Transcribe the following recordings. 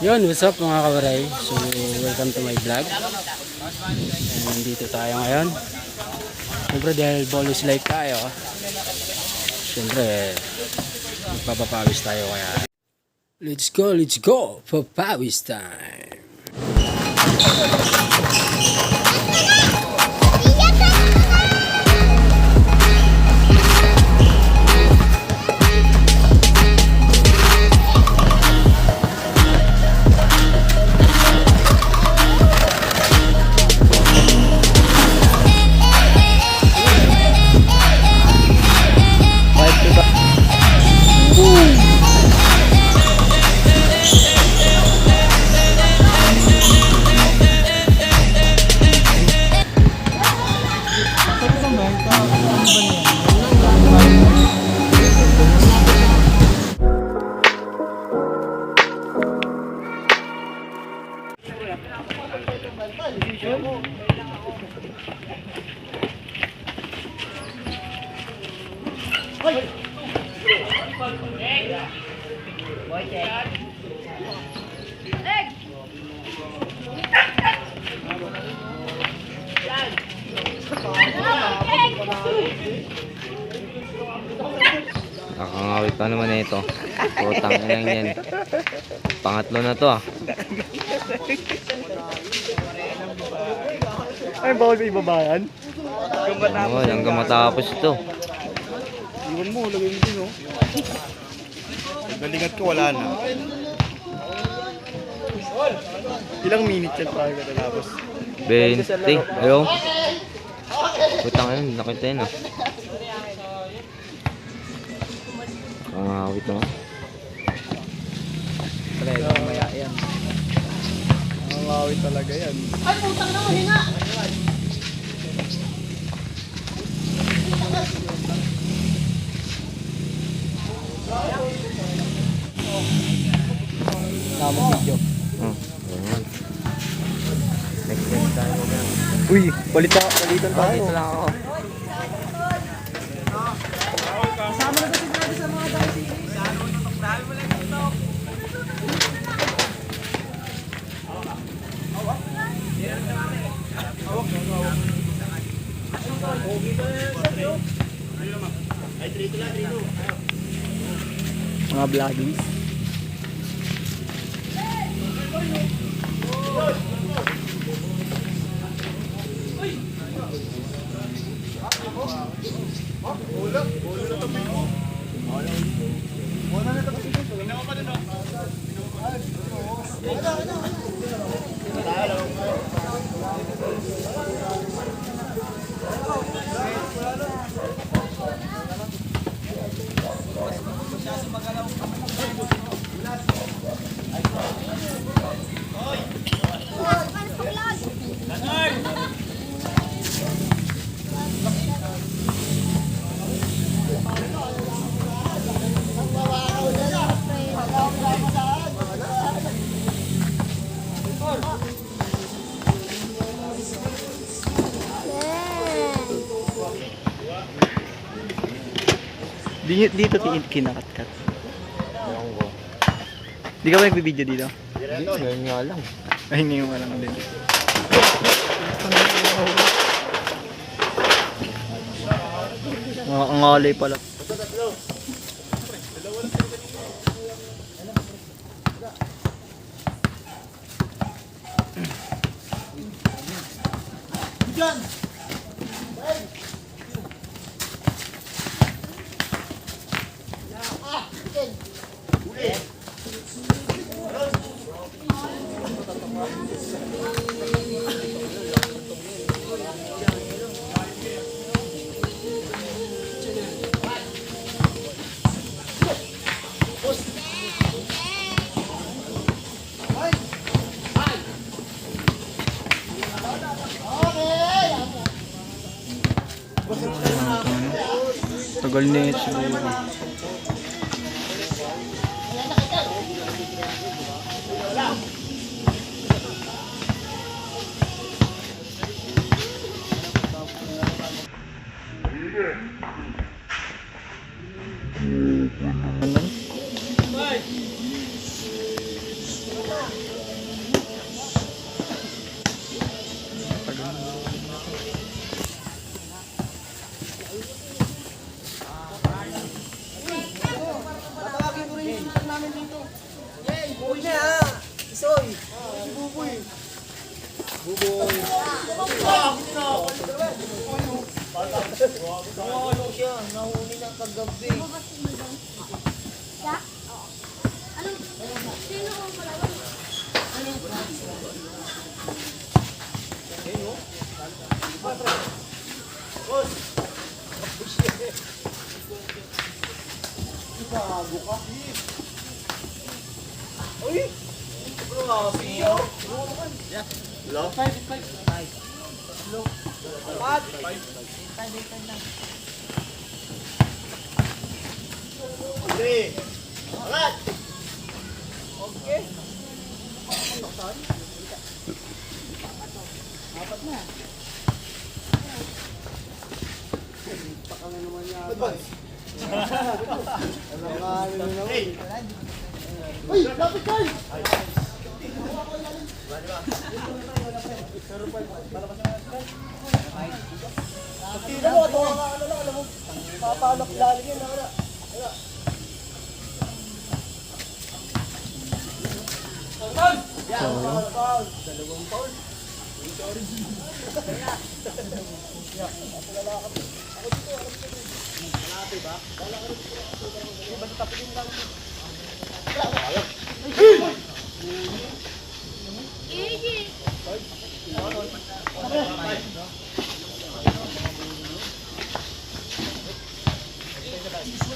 Yun, what's up mga kawaray? So, welcome to my vlog. And nandito tayo ngayon. Siyempre dahil bonus life tayo. Siyempre, magpapapawis tayo kaya. Let's go! Papawis time! Nakakangawit pa naman na ito. Putang lang yan. Pangatlo na to ah. Ay, bawal sa ibabayan? Oo, hanggang matapos ito. Iwan mo, lagay mo din, oh. Galingat ko, wala na. Ilang minutes yan tayo katatapos? 20. Ayaw. Putang yan, nakita yun ah. Nakakangawit naman. Talaga, mamaya yan. Nakakawit talaga yan. Ay, putang na, mahina! Tama video. Oh, ayan. Next time tayo mag Uy, balitan tayo. dito lang ako. Mga vlogging. Dito kinakat-kat. Di ka ba nagbibideo dito? Hindi, ngayon nga lang. Ay, ngayon ka lang din. Mga kangalay pala. Tagal nito siguro.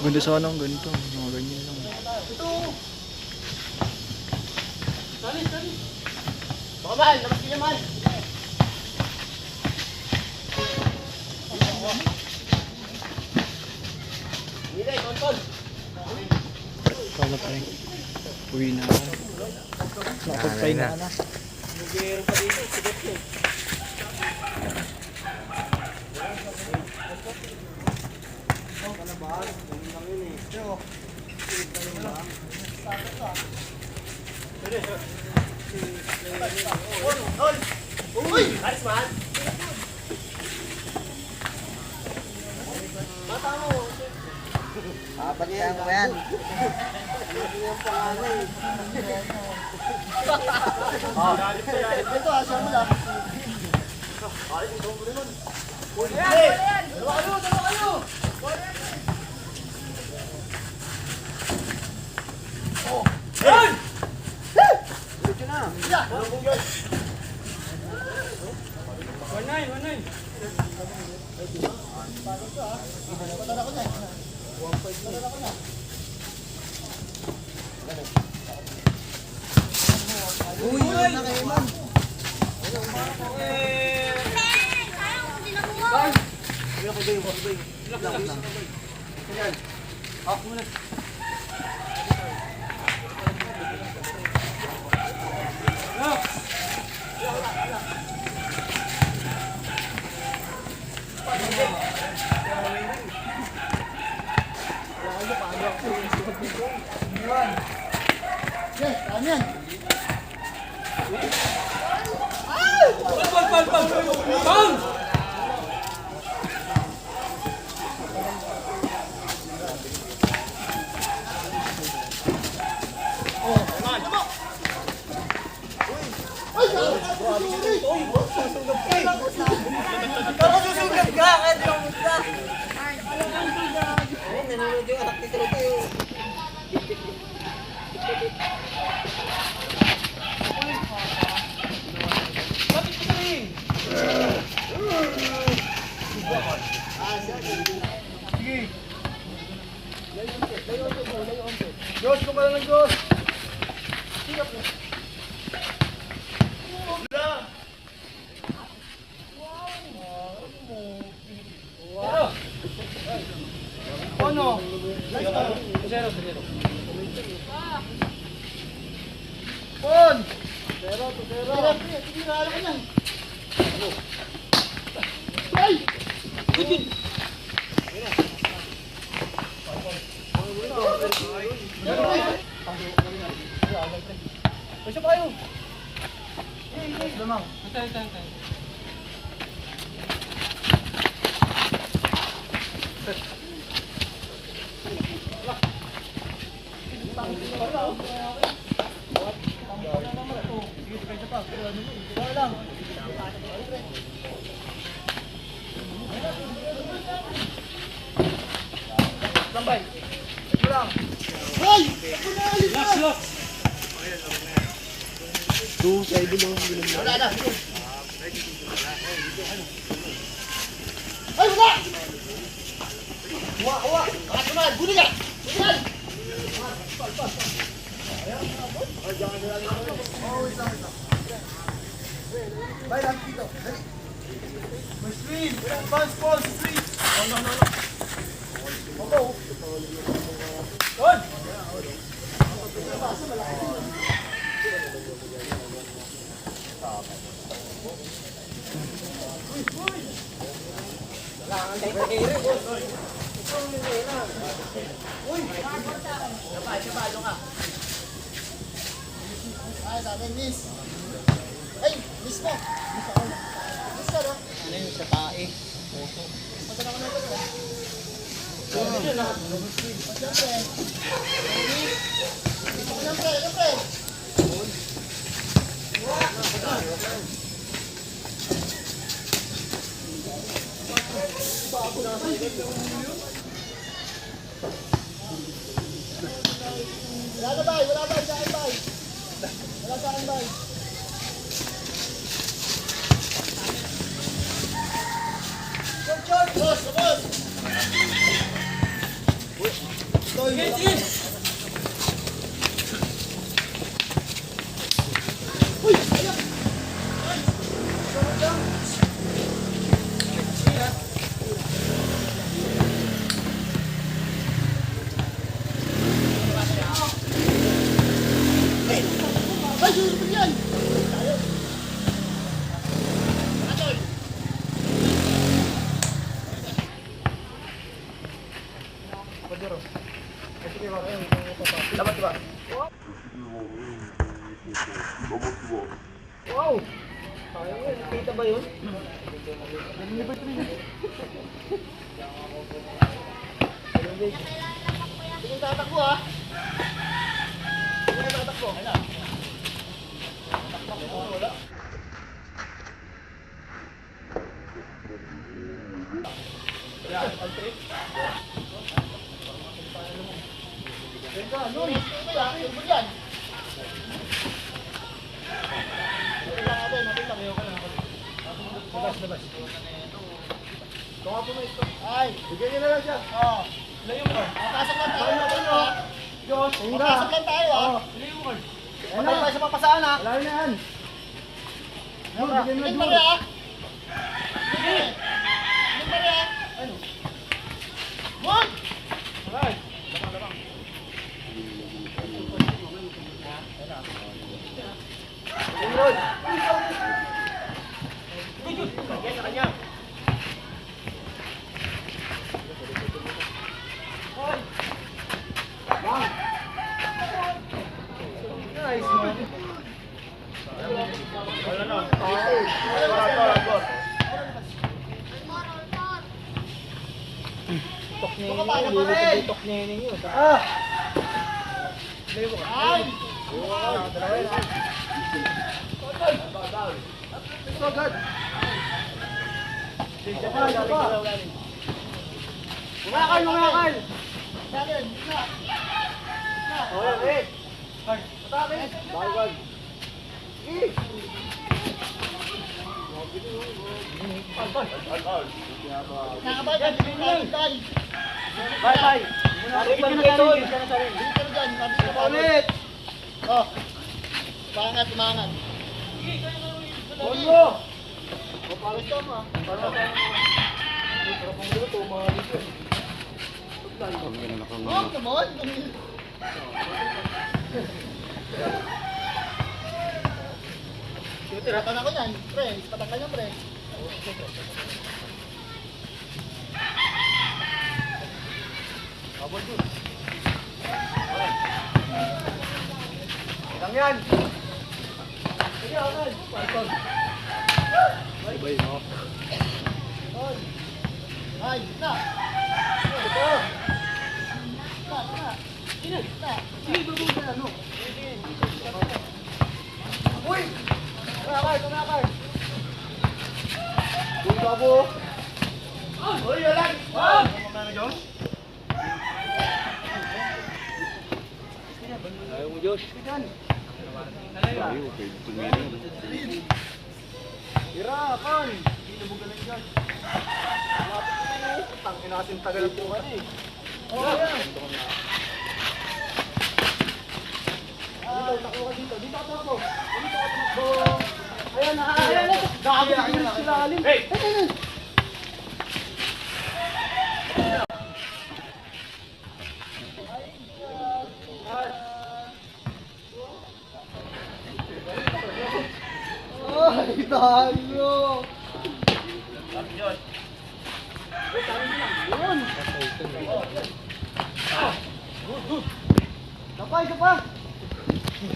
Ganda sana ang ganito. Mga ganyan lang. Kala pa rin. Uwi na ako. Nakapagpay na na. Pagkaya ko yan.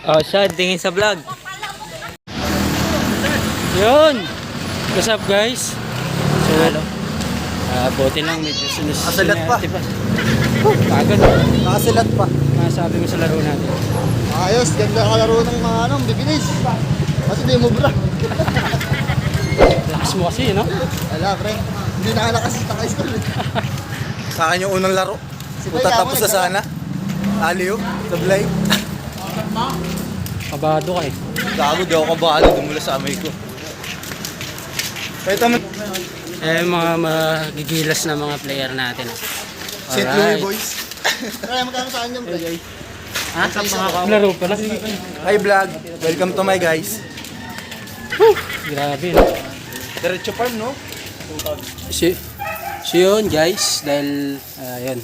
Oh, siya, tingin sa vlog. Yun! What's up guys? So, buti lang medyo Kasalat pa. Agad. Nakasilat pa. Masabi mo sa laro natin. Ayos, ganda kalaro ng mga bibinis. Kasi di mo bra. Lakas mo kasi, no? Wala, pre. Hindi nakalakas sa high school. Sa akin yung unang laro. Tapos na sana. Aliyo, tablay. Kabado ka eh. Gago, di ako kabalo. Dumula sa amay ko. Kahit naman. Mga magigilas na mga player natin. St. Louis boys. Kaya magkano sa kanya, pre? Ha? Laro pala. Hi vlog. Welcome to my guys. Grabe, no? Diretso farm, no? So yun guys, dahil yun,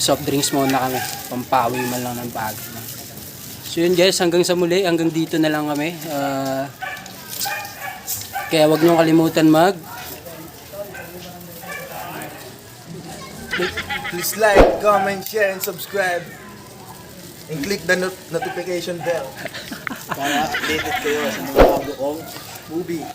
soft drinks muna kami, pampawi man lang ng pagod. So yun guys, hanggang sa muli, hanggang dito na lang kami. Kaya wag nyo kalimutan Please like, comment, share, and subscribe. And click the notification bell para updated kayo sa mga bago kong movie.